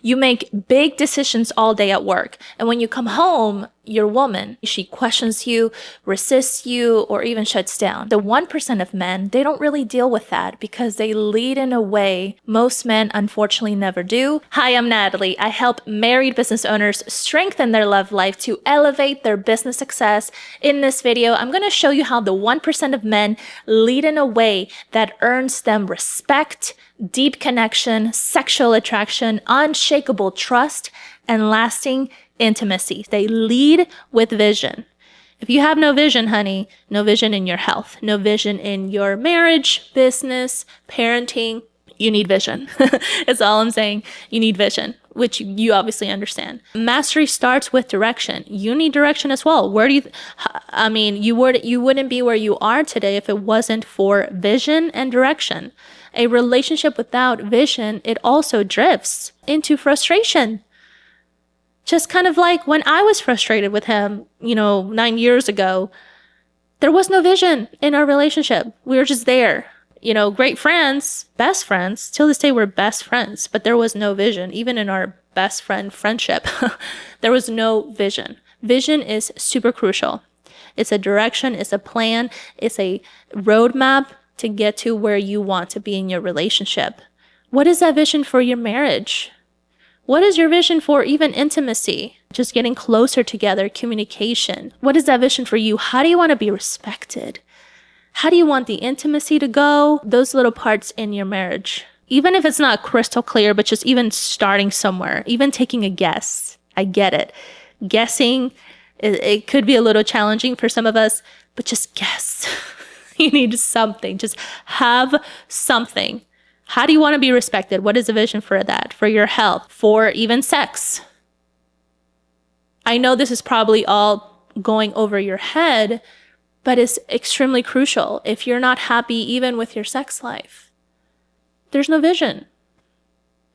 You make big decisions all day at work. And when you come home, your woman, she questions you, resists you, or even shuts down. The 1% of men, they don't really deal with that because they lead in a way most men unfortunately never do. Hi, I'm Natalie. I help married business owners strengthen their love life to elevate their business success. In this video, I'm going to show you how the 1% of men lead in a way that earns them respect, deep connection, sexual attraction, unshakable trust, and lasting intimacy. They lead with vision. If you have no vision, honey, no vision in your health, no vision in your marriage, business, parenting, you need vision. That's all I'm saying. You need vision, which you obviously understand. Mastery starts with direction. You need direction as well. Where do you wouldn't be where you are today if it wasn't for vision and direction. A relationship without vision, it also drifts into frustration. Just kind of like when I was frustrated with him, 9 years ago, there was no vision in our relationship. We were just there, great friends, best friends. Till this day, we're best friends, but there was no vision. Even in our best friend friendship, there was no vision. Vision is super crucial. It's a direction, it's a plan, it's a roadmap to get to where you want to be in your relationship. What is that vision for your marriage? What is your vision for even intimacy? Just getting closer together, communication. What is that vision for you? How do you want to be respected? How do you want the intimacy to go? Those little parts in your marriage. Even if it's not crystal clear, but just even starting somewhere, even taking a guess. I get it. Guessing, it could be a little challenging for some of us, but just guess. You need something. Just have something. How do you want to be respected? What is the vision for that? For your health? For even sex? I know this is probably all going over your head, but it's extremely crucial. If you're not happy even with your sex life, there's no vision.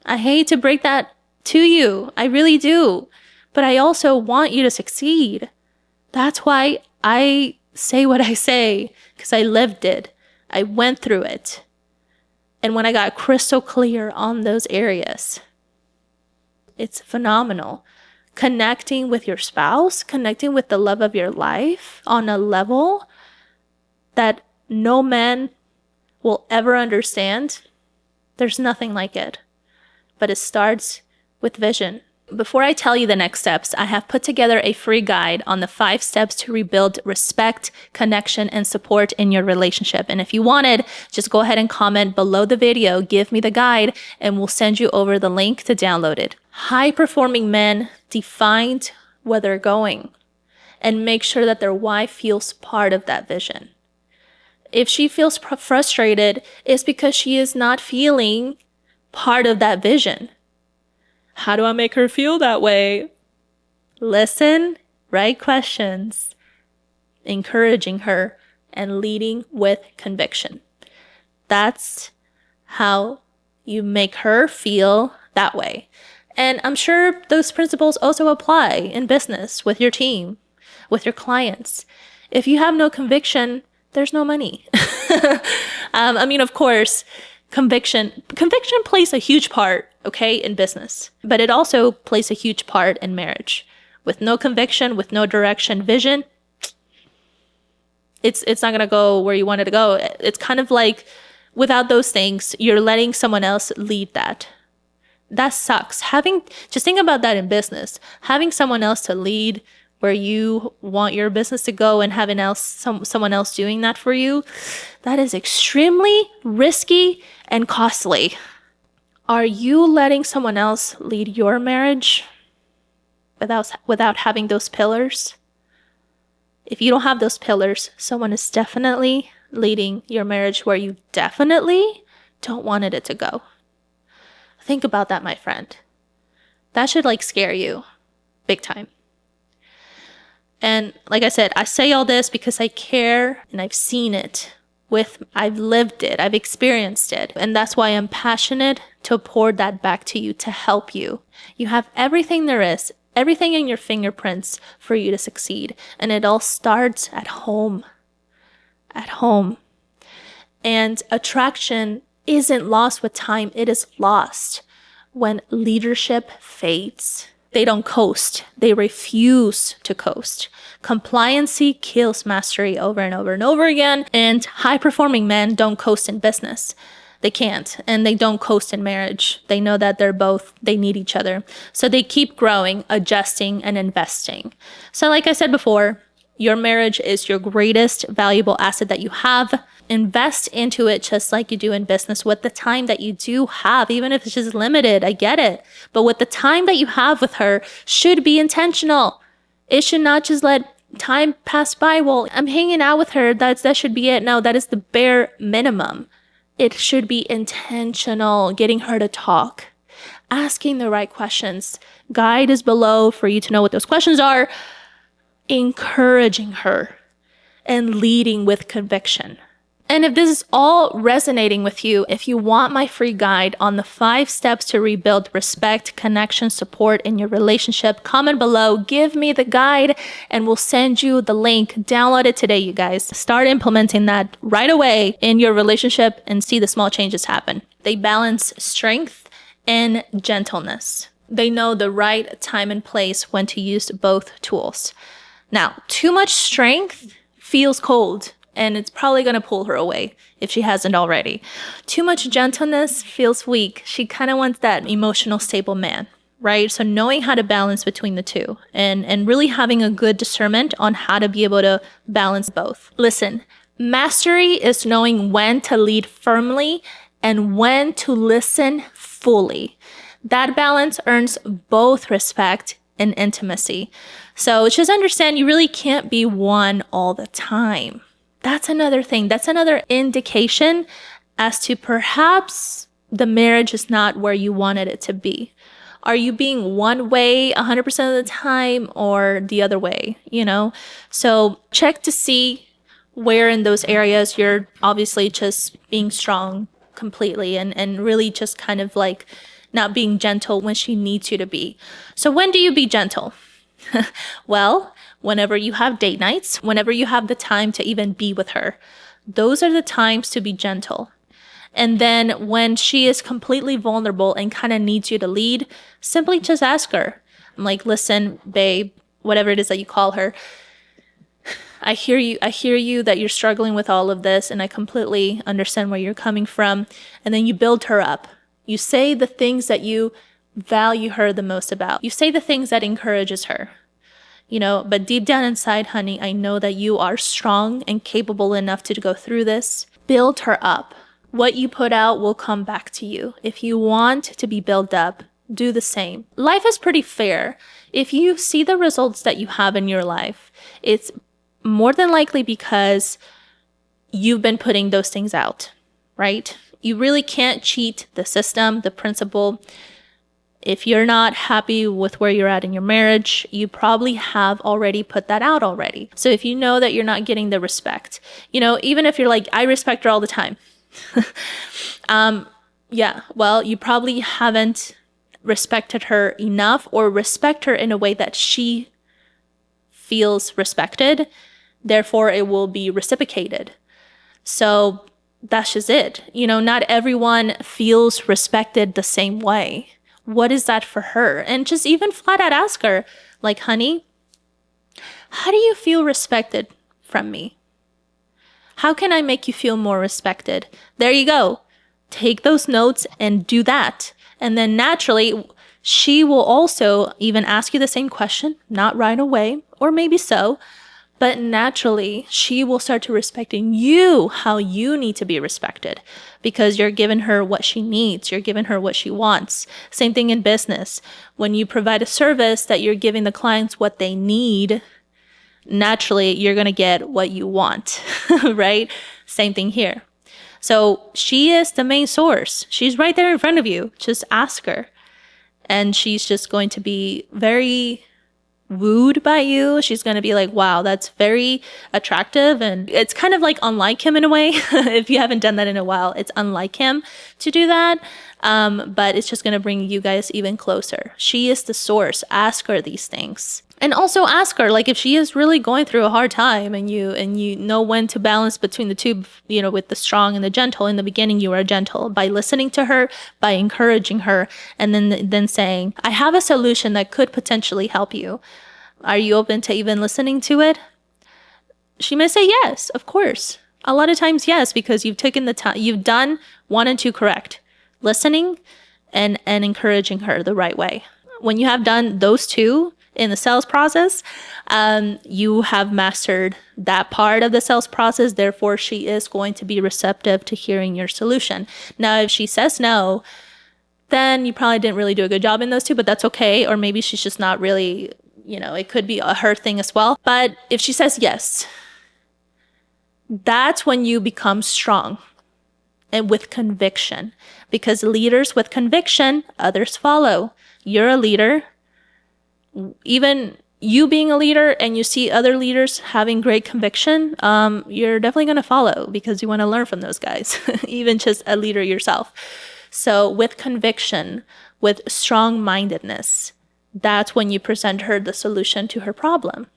I hate to break that to you. I really do. But I also want you to succeed. That's why I say what I say, because I lived it. I went through it. And when I got crystal clear on those areas, it's phenomenal. Connecting with your spouse, connecting with the love of your life on a level that no man will ever understand. There's nothing like it. But it starts with vision. Before I tell you the next steps, I have put together a free guide on the 5 steps to rebuild respect, connection, and support in your relationship. And if you wanted, just go ahead and comment below the video, give me the guide, and we'll send you over the link to download it. High-performing men define where they're going and make sure that their wife feels part of that vision. If she feels frustrated, it's because she is not feeling part of that vision. How do I make her feel that way? Listen, right questions, encouraging her, and leading with conviction. That's how you make her feel that way. And I'm sure those principles also apply in business, with your team, with your clients. If you have no conviction, there's no money. Of course, Conviction plays a huge part, okay, in business, but it also plays a huge part in marriage. With no conviction, with no direction, vision, it's not going to go where you want it to go. It's kind of like without those things, you're letting someone else lead that. That sucks. Just think about that in business. Having someone else to lead where you want your business to go and having someone else doing that for you, that is extremely risky and costly. Are you letting someone else lead your marriage without having those pillars? If you don't have those pillars, someone is definitely leading your marriage where you definitely don't want it to go. Think about that, my friend. That should scare you big time. And like I said, I say all this because I care and I've seen it. I've lived it, I've experienced it. And that's why I'm passionate to pour that back to you, to help you. You have everything there is, everything in your fingerprints for you to succeed. And it all starts at home. At home. And attraction isn't lost with time, it is lost when leadership fades. They don't coast. They refuse to coast. Compliancy kills mastery over and over and over again. And high-performing men don't coast in business. They can't. And they don't coast in marriage. They know that they need each other. So they keep growing, adjusting, and investing. So like I said before, your marriage is your greatest valuable asset that you have. Invest into it just like you do in business with the time that you do have, even if it's just limited. I get it. But with the time that you have with her should be intentional. It should not just let time pass by. Well, I'm hanging out with her. That should be it. No, that is the bare minimum. It should be intentional, getting her to talk, asking the right questions. Guide is below for you to know what those questions are. Encouraging her and leading with conviction. And if this is all resonating with you, if you want my free guide on the 5 steps to rebuild respect, connection, support in your relationship, comment below, give me the guide, and we'll send you the link. Download it today, you guys. Start implementing that right away in your relationship and see the small changes happen. They balance strength and gentleness. They know the right time and place when to use both tools. Now, too much strength feels cold, and it's probably going to pull her away if she hasn't already. Too much gentleness feels weak. She kind of wants that emotional, stable man, right? So knowing how to balance between the two and really having a good discernment on how to be able to balance both. Listen, mastery is knowing when to lead firmly and when to listen fully. That balance earns both respect and intimacy. So just understand you really can't be one all the time. That's another thing. That's another indication as to perhaps the marriage is not where you wanted it to be. Are you being one way 100% of the time or the other way, So check to see where in those areas you're obviously just being strong completely and really just kind of like not being gentle when she needs you to be. So when do you be gentle? Well, whenever you have date nights, whenever you have the time to even be with her, those are the times to be gentle. And then when she is completely vulnerable and kind of needs you to lead, simply just ask her. I'm like, listen, babe, whatever it is that you call her, I hear you that you're struggling with all of this, and I completely understand where you're coming from. And then you build her up. You say the things that you value her the most about. You say the things that encourages her, but deep down inside, honey, I know that you are strong and capable enough to go through this. Build her up. What you put out will come back to you. If you want to be built up, do the same. Life is pretty fair. If you see the results that you have in your life, it's more than likely because you've been putting those things out, right? You really can't cheat the system, the principle. If you're not happy with where you're at in your marriage, you probably have already put that out already. So if you know that you're not getting the respect, even if you're like, I respect her all the time. Well, you probably haven't respected her enough or respect her in a way that she feels respected. Therefore, it will be reciprocated. So that's just it. Not everyone feels respected the same way. What is that for her? And just even flat out ask her, like, honey, how do you feel respected from me? How can I make you feel more respected? There you go. Take those notes and do that. And then naturally, she will also even ask you the same question, not right away, or maybe so, but naturally, she will start to respecting you how you need to be respected because you're giving her what she needs. You're giving her what she wants. Same thing in business. When you provide a service that you're giving the clients what they need, naturally, you're going to get what you want, right? Same thing here. So she is the main source. She's right there in front of you. Just ask her. And she's just going to be very wooed by you. She's going to be like, wow, that's very attractive. And it's kind of like unlike him in a way. If you haven't done that in a while, it's unlike him to do that. But it's just going to bring you guys even closer. She is the source. Ask her these things. And also ask her, like, if she is really going through a hard time and you know when to balance between the two, you know, with the strong and the gentle. In the beginning, you are gentle by listening to her, by encouraging her, and then saying, I have a solution that could potentially help you. Are you open to even listening to it? She may say yes, of course. A lot of times, yes, because you've taken the time, you've done 1 and 2 correct, listening and encouraging her the right way. When you have done those 2 in the sales process, you have mastered that part of the sales process. Therefore, she is going to be receptive to hearing your solution. Now, if she says no, then you probably didn't really do a good job in those 2, but that's okay. Or maybe she's just not really, you know, it could be a her thing as well. But if she says yes, that's when you become strong and with conviction, because leaders with conviction, others follow. You're a leader. Even you being a leader and you see other leaders having great conviction, you're definitely going to follow because you want to learn from those guys, even just a leader yourself. So with conviction, with strong-mindedness, that's when you present her the solution to her problem.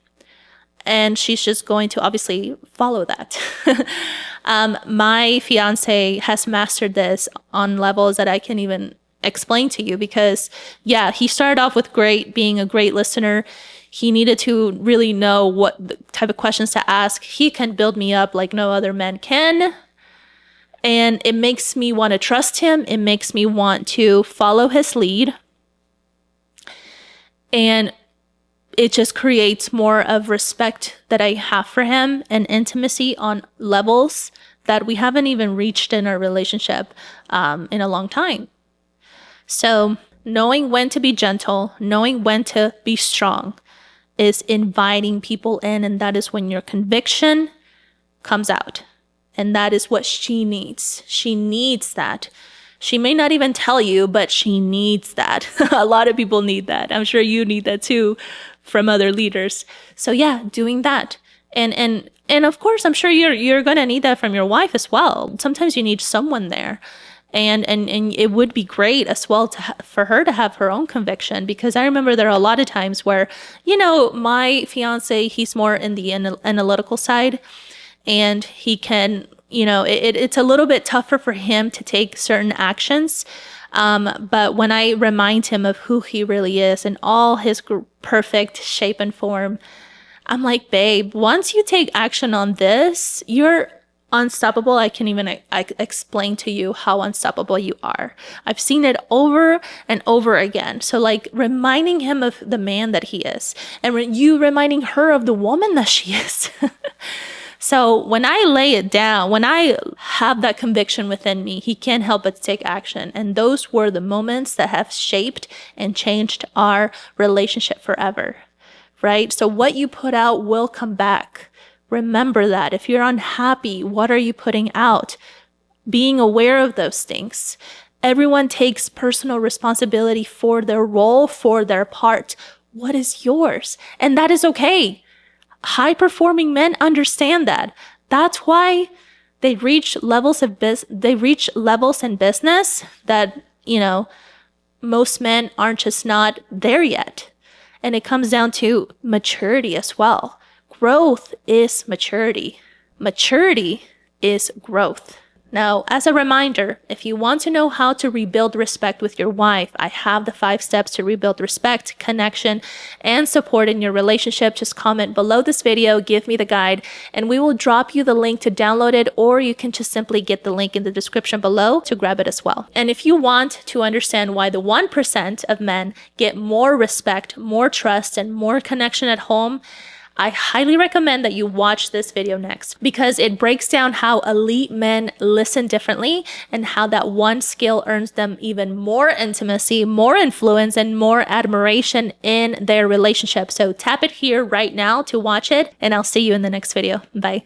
And she's just going to obviously follow that. My fiance has mastered this on levels that I can even explain to you because, yeah, he started off with being a great listener. He needed to really know what type of questions to ask. He can build me up like no other man can. And it makes me want to trust him. It makes me want to follow his lead. And it just creates more of respect that I have for him and intimacy on levels that we haven't even reached in our relationship in a long time. So knowing when to be gentle, knowing when to be strong is inviting people in. And that is when your conviction comes out. And that is what she needs. She needs that. She may not even tell you, but she needs that. A lot of people need that. I'm sure you need that too from other leaders. So yeah, doing that. And of course, I'm sure you're going to need that from your wife as well. Sometimes you need someone there. And it would be great as well for her to have her own conviction, because I remember there are a lot of times where, you know, my fiance, he's more in the analytical side, and he can, you know, it's a little bit tougher for him to take certain actions. But when I remind him of who he really is and all his perfect shape and form, I'm like, babe, once you take action on this, you're unstoppable. I can even explain to you how unstoppable you are. I've seen it over and over again. So like reminding him of the man that he is, and you reminding her of the woman that she is. So when I lay it down, when I have that conviction within me, he can't help but take action. And those were the moments that have shaped and changed our relationship forever, right? So what you put out will come back. Remember that. If you're unhappy, what are you putting out? Being aware of those things. Everyone takes personal responsibility for their role, for their part. What is yours? And that is okay. High-performing men understand that. That's why they reach levels in business that, you know, most men aren't just not there yet. And it comes down to maturity as well. Growth is maturity. Maturity is growth. Now, as a reminder, if you want to know how to rebuild respect with your wife, I have the 5 steps to rebuild respect, connection, and support in your relationship. Just comment below this video, give me the guide, and we will drop you the link to download it, or you can just simply get the link in the description below to grab it as well. And if you want to understand why the 1% of men get more respect, more trust, and more connection at home, I highly recommend that you watch this video next, because it breaks down how elite men listen differently and how that one skill earns them even more intimacy, more influence, and more admiration in their relationship. So tap it here right now to watch it, and I'll see you in the next video. Bye.